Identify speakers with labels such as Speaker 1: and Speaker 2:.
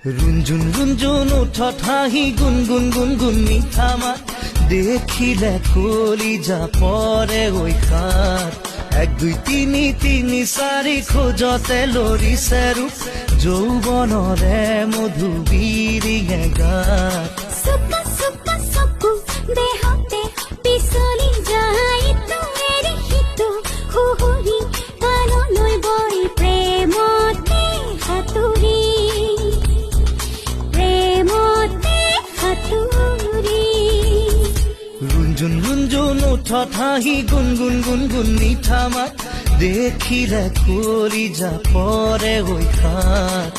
Speaker 1: रुंजुन रुंजुन उठत हाहि गुनगुन गुनगुन मिठा मात দেখিলে কলিজা পরে ওই খাত 1 2 3 3 4 খোজতে লৰিছে ৰূপ যৌৱনৰে মধুবিৰিয়ে গাত
Speaker 2: सुका सुका सबको देहते पिसली যায় তোৰে হিতো হুহুৰি কানলৈ বই প্ৰেমতে হাতুৰি
Speaker 1: रुंजुन रुंजुन उठत हाहि गुनगुन गुनगुन मिठा मात দেখিলে কলিজা পরে ওই খাত